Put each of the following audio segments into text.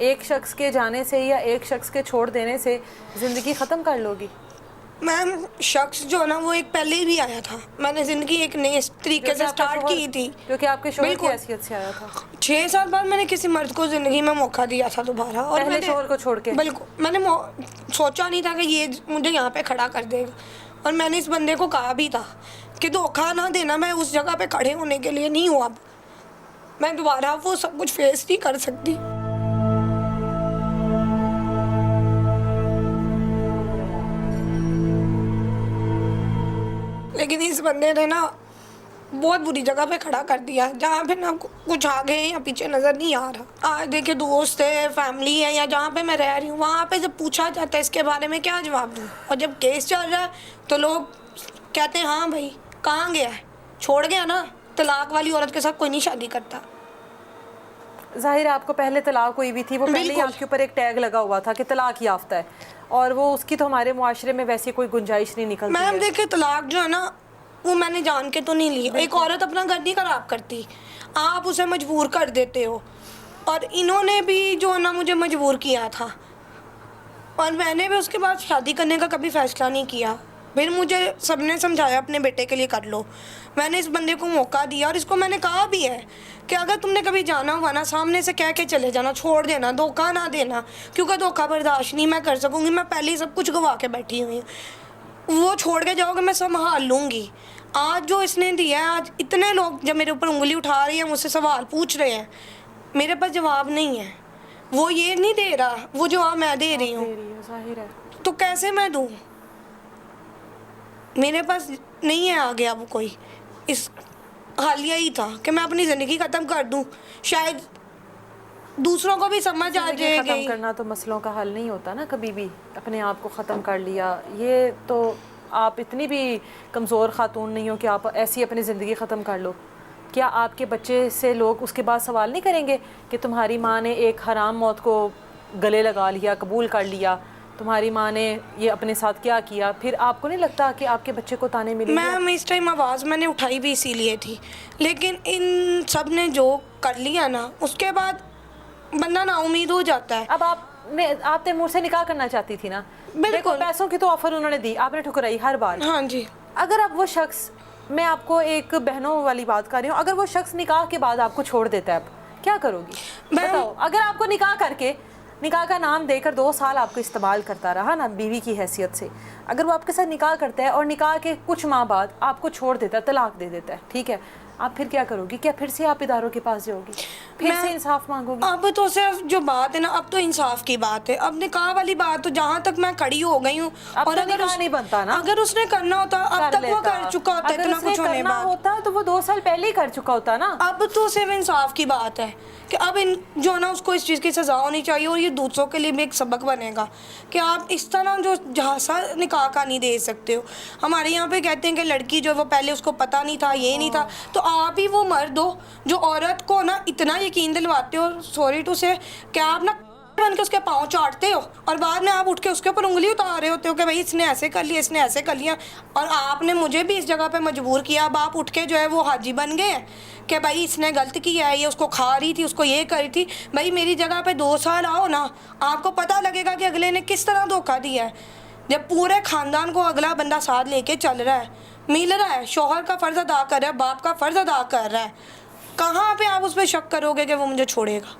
एक शख्स के जाने से या एक शख्स के छोड़ देने से ज़िंदगी ख़त्म कर लोगी? मैम शख्स जो है ना वो एक पहले भी आया था, मैंने ज़िंदगी एक नए तरीके से स्टार्ट की थी। जो कि आपके शोहर की बिल्कुल। हैसियत से आया था। 6 साल बाद मैंने किसी मर्द को ज़िंदगी में मौका दिया था दोबारा, और पहले शोहर को छोड़ के? बिल्कुल। मैंने सोचा नहीं था कि ये मुझे यहाँ पे खड़ा कर देगा, और मैंने इस बंदे को कहा भी था कि धोखा ना देना, मैं उस जगह पे खड़े होने के लिए नहीं हूँ। अब मैं दोबारा वो सब कुछ फेस नहीं कर सकती। लेकिन इस बंदे ने ना बहुत बुरी जगह पे खड़ा कर दिया, जहाँ पे ना कुछ आगे या पीछे नज़र नहीं आ रहा। आज देखिए दोस्त है, फैमिली है, या जहाँ पे मैं रह रही हूँ वहाँ पे जब पूछा जाता है इसके बारे में क्या जवाब दूँ, और जब केस चल रहा है तो लोग कहते हैं हाँ भाई कहाँ गया है, छोड़ गया ना, तलाक वाली औरत के साथ कोई नहीं शादी करता। ज़ाहिर है आपको पहले तलाक हुई भी थी, वो पहले ही आपके ऊपर एक टैग लगा हुआ था कि तलाक याफ्ता है, और वो उसकी तो हमारे मुआशरे में वैसे कोई गुंजाइश नहीं निकलती है। मैम देखिए तलाक जो है ना वो मैंने जान के तो नहीं ली। एक औरत अपना घर नहीं खराब करती, आप उसे मजबूर कर देते हो, और इन्होंने भी जो है ना मुझे मजबूर किया था, और मैंने भी उसके बाद शादी करने का कभी फ़ैसला नहीं किया। फिर मुझे सबने समझाया अपने बेटे के लिए कर लो, मैंने इस बंदे को मौका दिया, और इसको मैंने कहा भी है कि अगर तुमने कभी जाना हुआ ना सामने से कह के चले जाना, छोड़ देना, धोखा ना देना, क्योंकि धोखा बर्दाश्त नहीं मैं कर सकूँगी, मैं पहले ही सब कुछ गवा के बैठी हुई हूँ। वो छोड़ के जाओगे मैं संभाल लूँगी। आज जो इसने दिया है, आज इतने लोग जब मेरे ऊपर उंगली उठा रही हैं, मुझसे सवाल पूछ रहे हैं, मेरे पास जवाब नहीं है। वो ये नहीं दे रहा, वो जवाब मैं दे रही हूँ, ज़ाहिर है। तो कैसे मैं दूँ? मेरे पास नहीं है आगे अब कोई। इस हालिया ही था कि मैं अपनी ज़िंदगी ख़त्म कर दूँ, शायद दूसरों को भी समझ आ ज़िंदगी ख़त्म जाएगी। करना तो मसलों का हल नहीं होता ना, कभी भी अपने आप को ख़त्म कर लिया, ये तो आप इतनी भी कमज़ोर ख़ातून नहीं हो कि आप ऐसी अपनी ज़िंदगी ख़त्म कर लो। क्या आपके बच्चे से लोग उसके बाद सवाल नहीं करेंगे कि तुम्हारी माँ ने एक हराम मौत को गले लगा लिया, कबूल कर लिया, तुम्हारी माँ ने ये अपने साथ क्या किया? फिर आपको नहीं लगता कि आपके बच्चे को ताने मिलेंगे? मैम इस टाइम आवाज़ मैंने उठाई भी इसीलिए थी, लेकिन इन सब ने जो कर लिया ना उसके बाद बंदा नाउम्मीद हो जाता है। अब आप तैमूर से निकाह करना चाहती थी ना? देखो पैसों की तो ऑफर उन्होंने दी, आपने ठुकराई हर बार। हाँ जी। अगर अब वो शख्स, मैं आपको एक बहनों वाली बात कर रही हूँ, अगर वो शख्स निकाह के बाद आपको छोड़ देता है, अब क्या करोगी? बताओ। अगर आपको निकाह करके, निकाह का नाम देकर 2 साल आपको इस्तेमाल करता रहा ना बीवी की हैसियत से, अगर वो आपके साथ निकाह करता है और निकाह के कुछ माह बाद आपको छोड़ देता है, तलाक दे देता है, ठीक है, आप फिर क्या करोगी? क्या फिर से आप इदारों के पास जाओगी, फिर से इंसाफ मांगोगी? अब तो सिर्फ जो बात है ना, अब तो इंसाफ की बात है। अब निकाह वाली बात तो जहाँ तक मैं खड़ी हो गई हूँ, और अगर नहीं बनता ना, अगर उसने करना होता अब तक वो कर चुका होता, इतना कुछ होने बाद होता तो वो 2 साल पहले ही कर चुका होता ना। अब तो सिर्फ इंसाफ की बात है कि अब इन जो ना उसको इस चीज़ की सज़ा होनी चाहिए, और ये दूसरों के लिए भी एक सबक बनेगा कि आप इस तरह जो झांसा निकाह का नहीं दे सकते हो। हमारे यहाँ पे कहते हैं कि लड़की जो वो पहले उसको पता नहीं था, ये नहीं था, तो आप ही वो मर्द हो जो औरत को ना इतना यकीन दिलवाते हो, सॉरी टू से, कि आप ना बन के उसके पाँव चाटते हो, और बाद में आप उठ के उसके ऊपर उंगली उतार रहे होते हो कि भाई इसने ऐसे कर लिया, इसने ऐसे कर लिया, और आपने मुझे भी इस जगह पे मजबूर किया। अब आप उठ के जो है वो हाजी बन गए हैं कि भाई इसने गलत किया है, ये उसको खा रही थी, उसको ये कर रही थी। भाई मेरी जगह पे 2 साल आओ ना, आपको पता लगेगा कि अगले ने किस तरह धोखा दिया है। जब पूरे ख़ानदान को अगला बंदा साथ लेके चल रहा है, मिल रहा है, शौहर का फ़र्ज़ अदा कर रहा है, बाप का फ़र्ज़ अदा कर रहा है, कहाँ पे आप उस पर शक करोगे कि वो मुझे छोड़ेगा?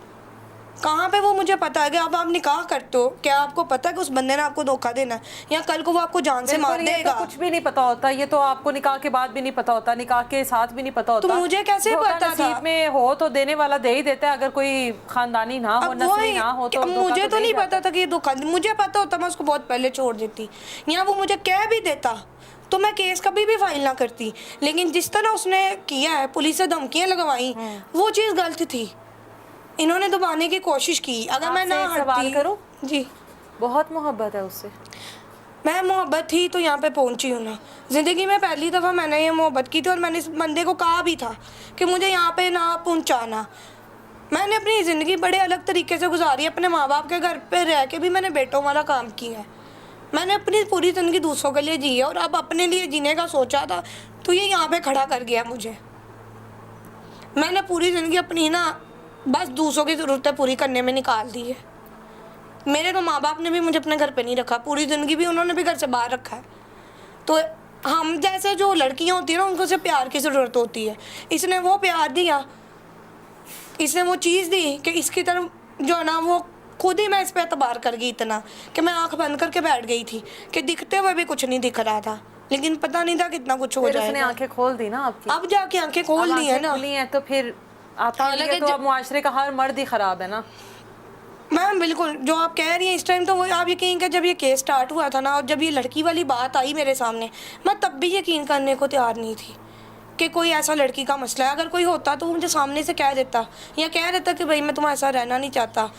कहाँ पे वो मुझे पता है कि अब आप निकाह करते हो, क्या आपको पता है कि उस बंदे ने आपको धोखा देना है, या कल को वो आपको जान से मार देगा? तो कुछ भी नहीं पता होता, ये तो आपको निकाह के बाद भी नहीं पता होता, निकाह के साथ भी नहीं पता होता। तो मुझे कैसे पता था? नसीब में हो तो देने वाला दे ही देता है, अगर कोई खानदानी ना हो, नस्ली ना हो तो। मुझे तो नहीं पता था कि ये धोखा, मुझे पता होता मैं उसको बहुत पहले छोड़ देती, या वो मुझे कह भी देता तो मैं केस कभी भी फाइल ना करती। लेकिन जिस तरह उसने किया है, पुलिस से धमकियाँ लगवाई, वो चीज़ गलत थी। इन्होंने दबाने की कोशिश की। अगर मैं ना सवाल करूं जी, बहुत मोहब्बत है उससे? मैं मोहब्बत थी तो यहाँ पे पहुँची हूँ ना। ज़िंदगी में पहली दफ़ा मैंने ये मोहब्बत की थी, और मैंने इस बंदे को कहा भी था कि मुझे यहाँ पे ना पहुँचाना। मैंने अपनी ज़िंदगी बड़े अलग तरीके से गुजारी, अपने माँ बाप के घर पे रह के भी मैंने बेटों वाला काम किया है। मैंने अपनी पूरी ज़िंदगी दूसरों के लिए जी है, और अब अपने लिए जीने का सोचा था तो ये यहाँ पे खड़ा कर गया मुझे। मैंने पूरी ज़िंदगी अपनी ना बस दूसरों की ज़रूरतें पूरी करने में निकाल दी है। मेरे तो माँ बाप ने भी मुझे अपने घर पे नहीं रखा, पूरी ज़िंदगी भी उन्होंने भी घर से बाहर रखा है। तो हम जैसे जो लड़कियाँ होती हैं ना, उनको से प्यार की ज़रूरत होती है। इसने वो प्यार दिया, इसने वो चीज़ दी कि इसकी तरफ जो है ना, वो खुद ही मैं इस पे एतबार कर गई इतना कि मैं आंख बंद करके बैठ गई थी कि दिखते हुए भी कुछ नहीं दिख रहा था, लेकिन पता नहीं था कितना कुछ हो फिर उसने जाएगा। आंखें खोल दी ना आपकी। अब जाके आंखें खोल दी है ना। खुली हैं तो फिर आपके हालांकि लिए तो अब मुआशरे का हर मर्द ही खराब है ना। मैम बिल्कुल जो आप कह रही हैं इस टाइम, तो वो आप यकीन कर, जब ये केस स्टार्ट हुआ था ना, और जब ये लड़की वाली बात आई मेरे सामने, मैं तब भी यकीन करने को तैयार नहीं थी कि कोई ऐसा लड़की का मसला है। अगर कोई होता तो वो मुझे सामने से कह देता, या कह देता कि भाई मैं तुम्हारे साथ रहना नहीं चाहता।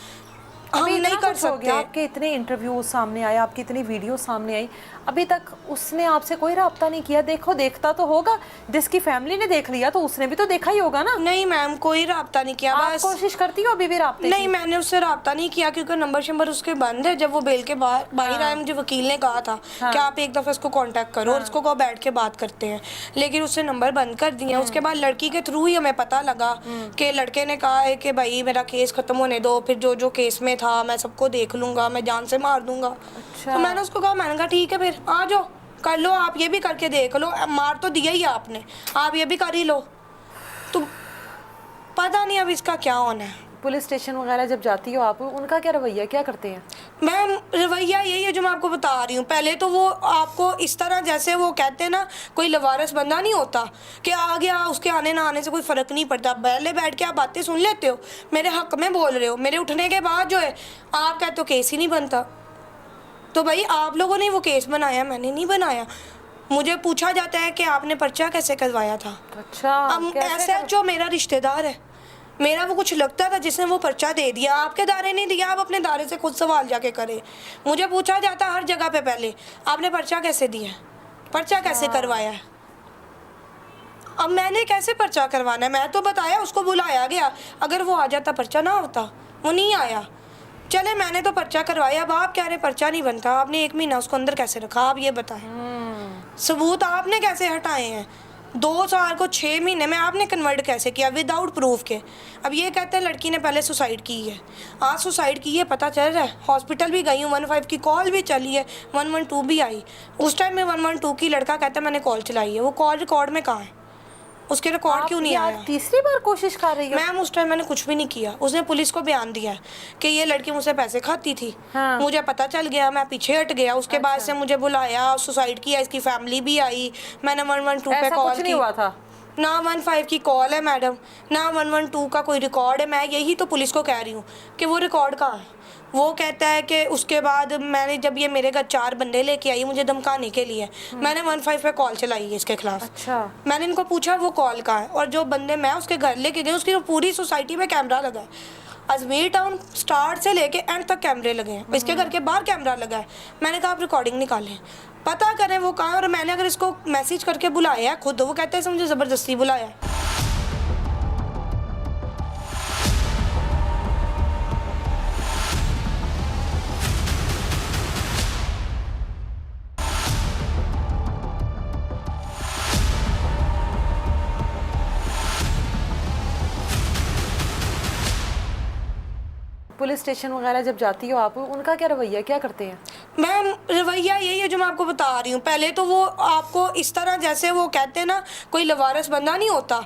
हम अभी नहीं इतना कर कुछ हो गया, सकते। आपके इतने इंटरव्यू सामने आए, आपकी इतनी वीडियो सामने आई, अभी तक उसने आपसे कोई रब्ता नहीं किया? देखो देखता तो होगा, जिसकी फैमिली ने देख लिया तो उसने भी तो देखा ही होगा ना। नहीं मैम, कोई रब्ता नहीं किया। आप बस कोशिश करती हो अभी भी रब्ते नहीं, मैंने उससे रब्ता नहीं किया क्योंकि नंबर शंबर उसके बंद है। जब वो बेल के बाहर आए, मुझे वकील ने कहा था कि आप एक दफ़ा इसको कांटेक्ट करो और इसको कहो बैठ के बात करते हैं, लेकिन उसने नंबर बंद कर दिया। उसके बाद लड़की के थ्रू ही हमें पता लगा कि लड़के ने कहा है कि भाई मेरा केस ख़त्म होने दो, फिर जो जो केस में था मैं सबको देख लूँगा, मैं जान से मार दूँगा। तो मैंने उसको कहा, मैंने कहा ठीक है फिर आ जाओ कर लो, आप ये भी करके देख लो, मार तो दिया ही आपने, आप ये भी कर ही लो। तो पता नहीं अब इसका क्या होना है। पुलिस स्टेशन वगैरह जब जाती हो आप, उनका क्या रवैया, क्या करते हैं? मैम रवैया यही है जो मैं आपको बता रही हूँ। पहले तो वो आपको इस तरह, जैसे वो कहते हैं ना, कोई लवारस बंदा नहीं होता कि आ गया, उसके आने ना आने से कोई फ़र्क नहीं पड़ता। पहले बैठ के आप बातें सुन लेते हो, मेरे हक़ में बोल रहे हो, मेरे उठने के बाद जो है आप कहते हो केस ही नहीं बनता। तो भाई आप लोगों ने वो केस बनाया, मैंने नहीं बनाया। मुझे पूछा जाता है कि आपने पर्चा कैसे करवाया था। अच्छा, अब ऐसा जो मेरा रिश्तेदार है, मेरा वो कुछ लगता था जिसने वो पर्चा दे दिया, आपके दायरे नहीं दिया, आप अपने दायरे से खुद सवाल जाके करें। मुझे पूछा जाता हर जगह पे पहले, आपने पर्चा कैसे दिया, पर्चा कैसे करवाया है। अब मैंने कैसे पर्चा करवाना है, मैं तो बताया, उसको बुलाया गया, अगर वो आ जाता पर्चा ना होता, वो नहीं आया। चले मैंने तो पर्चा करवाया, अब आप कह रहे पर्चा नहीं बनता, आपने 1 महीना उसको अंदर कैसे रखा, आप ये बताएं। सबूत आपने कैसे हटाए हैं, 2 साल को 6 महीने में आपने कन्वर्ट कैसे किया विदाउट प्रूफ के। अब ये कहते हैं लड़की ने पहले सुसाइड की है, आज सुसाइड की है पता चल रहा है, हॉस्पिटल भी गई हूँ, 15 की कॉल भी चली है, 112 भी आई। उस टाइम में 112 की लड़का कहता है मैंने कॉल चलाई है, वो कॉल रिकॉर्ड में कहाँ है, उसके रिकॉर्ड क्यों नहीं आया? तीसरी बार कोशिश कर रही हो? मैम उस टाइम मैंने कुछ भी नहीं किया, उसने पुलिस को बयान दिया कि ये लड़की मुझसे पैसे खाती थी। हाँ। मुझे पता चल गया, मैं पीछे हट गया, उसके बाद से मुझे बुलाया, सुसाइड किया, इसकी फैमिली भी आई, मैंने 112 पे कॉल कुछ नहीं की। हुआ था ना 15 की कॉल है मैडम, ना 112 का कोई रिकॉर्ड है। मैं यही तो पुलिस को कह रही हूँ कि वो रिकॉर्ड कहाँ है। वो कहता है कि उसके बाद मैंने, जब ये मेरे घर 4 बंदे लेके आई मुझे धमकाने के लिए, मैंने 15 पे कॉल चलाई है इसके खिलाफ। अच्छा, मैंने इनको पूछा वो कॉल कहाँ है, और जो बंदे मैं उसके घर लेके गई, उसकी पूरी सोसाइटी में कैमरा लगा है। अजमेर टाउन स्टार्ट से लेके एंड तक कैमरे लगे हैं, इसके घर के बाहर कैमरा लगा है। मैंने कहा आप रिकॉर्डिंग निकालें, पता करें वो कहाँ है। और मैंने अगर इसको मैसेज करके बुलाया है खुद, वो कहते हैं मुझे ज़बरदस्ती बुलाया है। पुलिस स्टेशन वगैरह जब जाती हो आप, उनका क्या रवैया, क्या करते हैं? मैम रवैया यही है जो मैं आपको बता रही हूँ। पहले तो वो आपको इस तरह, जैसे वो कहते हैं ना, कोई लवारस बंदा नहीं होता